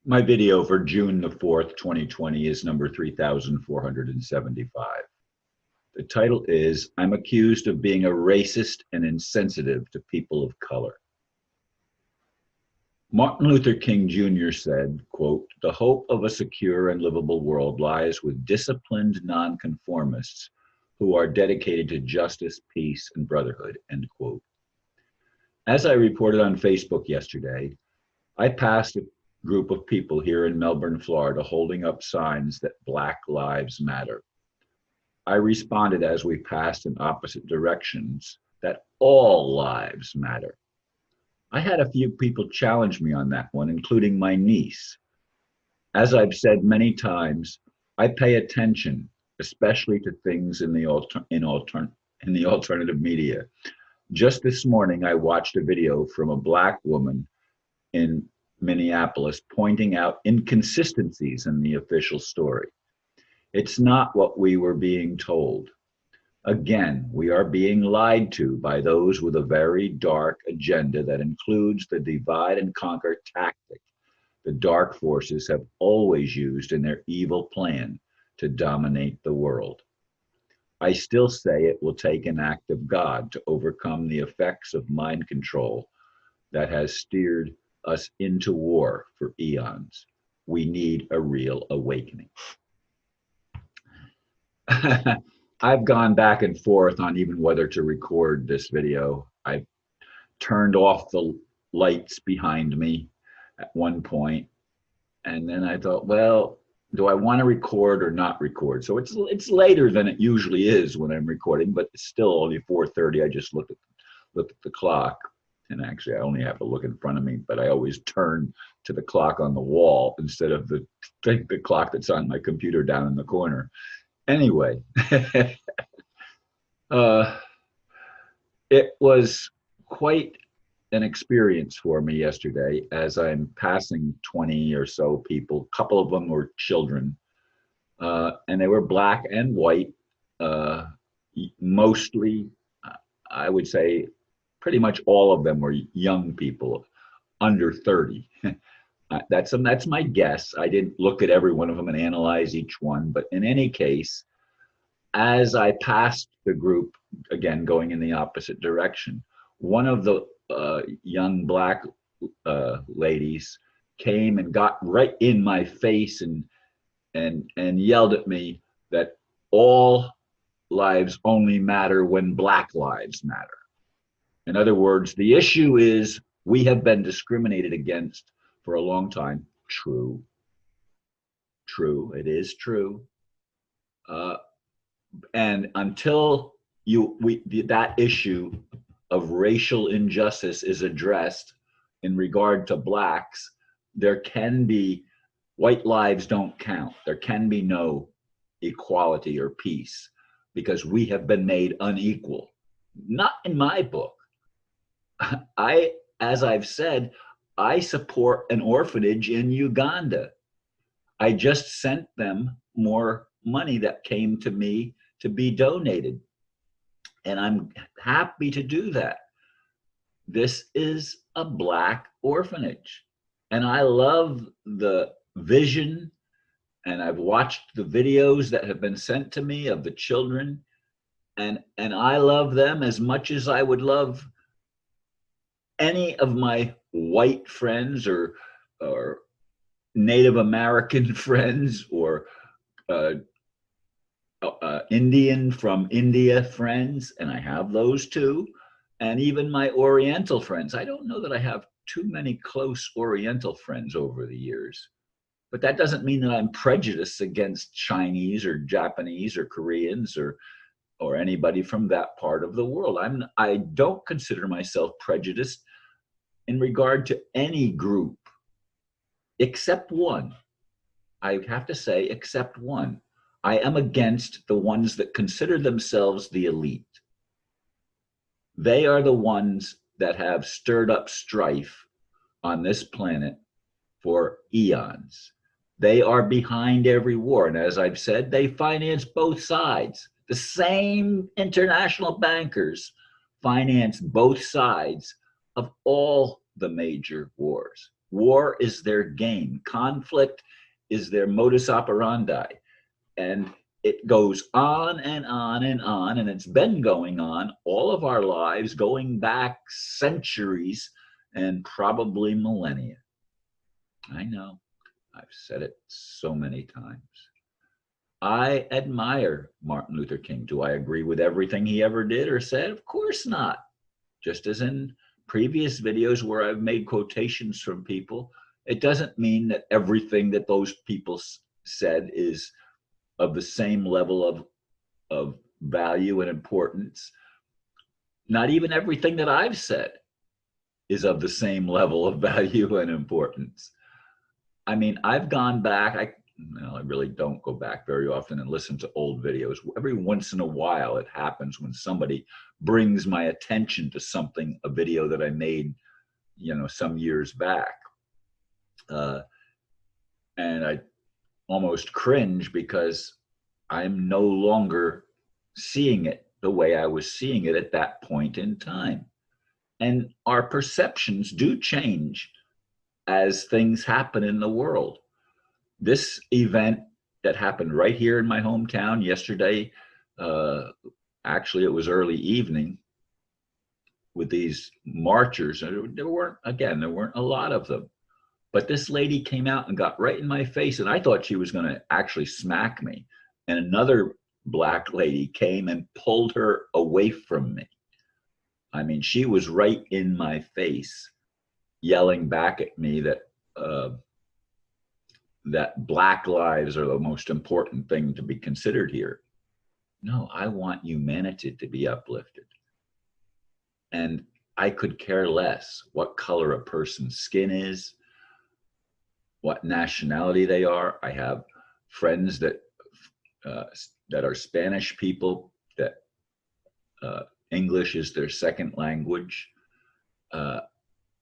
My video for June the 4th, 2020 is number 3475. The title is I'm Accused of Being a Racist and Insensitive to People of Color. Martin Luther King Jr. said, quote, "The hope of a secure and livable world lies with disciplined nonconformists who are dedicated to justice, peace, and brotherhood," end quote. As I reported on Facebook yesterday, I passed a group of people here in Melbourne, Florida, holding up signs that Black Lives Matter. I responded as we passed in opposite directions that all lives matter. I had a few people challenge me on that one, including my niece. As I've said many times, I pay attention, especially to things in the alternative media. Just this morning, I watched a video from a Black woman in Minneapolis pointing out inconsistencies in the official story. It's not what we were being told. Again, we are being lied to by those with a very dark agenda that includes the divide and conquer tactic the dark forces have always used in their evil plan to dominate the world. I still say it will take an act of God to overcome the effects of mind control that has steered us into war for eons. We need a real awakening. I've gone back and forth on even whether to record this video. I turned off the lights behind me at one point, and then I thought, well, do I want to record or not record? So it's later than it usually is when I'm recording, but it's still only 4:30. I just looked at the clock, and actually I only have to look in front of me, but I always turn to the clock on the wall instead of the clock that's on my computer down in the corner. Anyway, it was quite an experience for me yesterday as I'm passing 20 or so people. A couple of them were children, and they were Black and white, mostly, I would say pretty much all of them were young people under 30. That's my guess. I didn't look at every one of them and analyze each one, but in any case, as I passed the group, again going in the opposite direction, one of the young Black ladies came and got right in my face and yelled at me that all lives only matter when Black lives matter. In other words, the issue is we have been discriminated against for a long time. True. It is true. And until that issue of racial injustice is addressed in regard to Blacks, there can be, white lives don't count. There can be no equality or peace because we have been made unequal. Not in my book. As I've said, I support an orphanage in Uganda. I just sent them more money that came to me to be donated. And I'm happy to do that. This is a Black orphanage. And I love the vision, and I've watched the videos that have been sent to me of the children. And I love them as much as I would love any of my white friends or Native American friends or Indian from India friends, and I have those too, and even my Oriental friends. I don't know that I have too many close Oriental friends over the years, but that doesn't mean that I'm prejudiced against Chinese or Japanese or Koreans or anybody from that part of the world. I don't consider myself prejudiced in regard to any group except one. I have to say, except one. I am against the ones that consider themselves the elite. They are the ones that have stirred up strife on this planet for eons. They are behind every war. And as I've said, they finance both sides. The same international bankers finance both sides of all the major wars. War is their game. Conflict is their modus operandi. And it goes on and on and on, and it's been going on all of our lives, going back centuries and probably millennia. I know, I've said it so many times. I admire Martin Luther King. Do I agree with everything he ever did or said? Of course not. Just as in previous videos where I've made quotations from people, it doesn't mean that everything that those people said is of the same level of value and importance. Not even everything that I've said is of the same level of value and importance. I mean, I've gone back, I really don't go back very often and listen to old videos. Every once in a while it happens when somebody brings my attention to something, a video that I made, some years back. And I almost cringe because I'm no longer seeing it the way I was seeing it at that point in time. And our perceptions do change as things happen in the world. This event that happened right here in my hometown yesterday, actually it was early evening, with these marchers. There weren't a lot of them. But this lady came out and got right in my face, and I thought she was going to actually smack me. And another black lady came and pulled her away from me. I mean, she was right in my face, yelling back at me that that black lives are the most important thing to be considered here. No, I want humanity to be uplifted. And I could care less what color a person's skin is, what nationality they are. I have friends that are Spanish people, that English is their second language.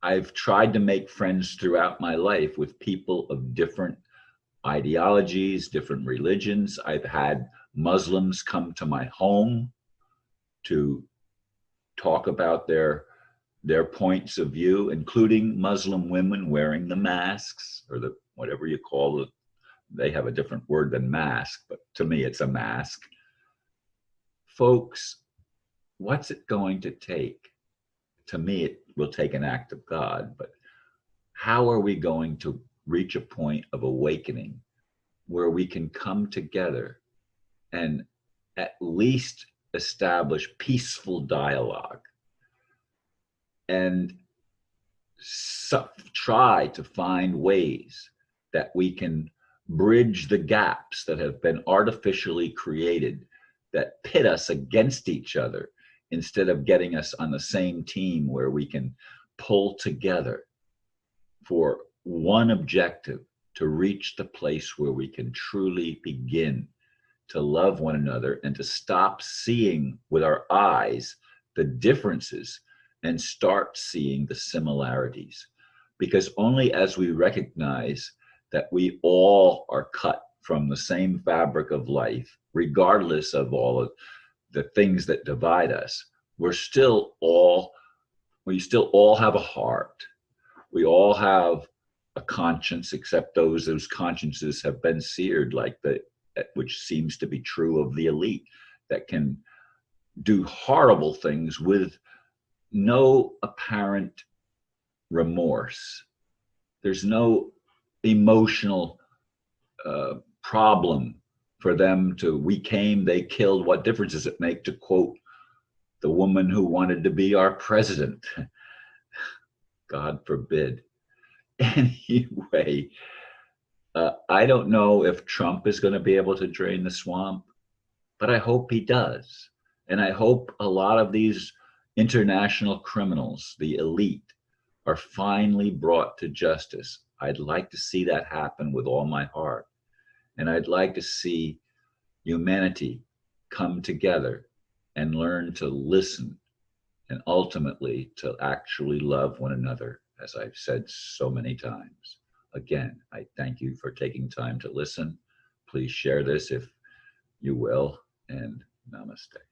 I've tried to make friends throughout my life with people of different ideologies, different religions. I've had Muslims come to my home to talk about their points of view, including Muslim women wearing the masks, or the whatever you call it. They have a different word than mask, but to me it's a mask. Folks, what's it going to take? To me, it will take an act of God, but how are we going to reach a point of awakening where we can come together and at least establish peaceful dialogue and try to find ways that we can bridge the gaps that have been artificially created, that pit us against each other, instead of getting us on the same team where we can pull together for one objective, to reach the place where we can truly begin to love one another and to stop seeing with our eyes the differences and start seeing the similarities. Because only as we recognize that we all are cut from the same fabric of life, regardless of all of the things that divide us, we still all have a heart. We all have a conscience, except those whose consciences have been seared, which seems to be true of the elite, that can do horrible things with no apparent remorse. There's no emotional problem for them to, we came, they killed, what difference does it make, to quote the woman who wanted to be our president? God forbid. Anyway, I don't know if Trump is going to be able to drain the swamp, but I hope he does. And I hope a lot of these international criminals, the elite, are finally brought to justice. I'd like to see that happen with all my heart. And I'd like to see humanity come together and learn to listen, and ultimately to actually love one another, as I've said so many times. Again, I thank you for taking time to listen. Please share this if you will, and namaste.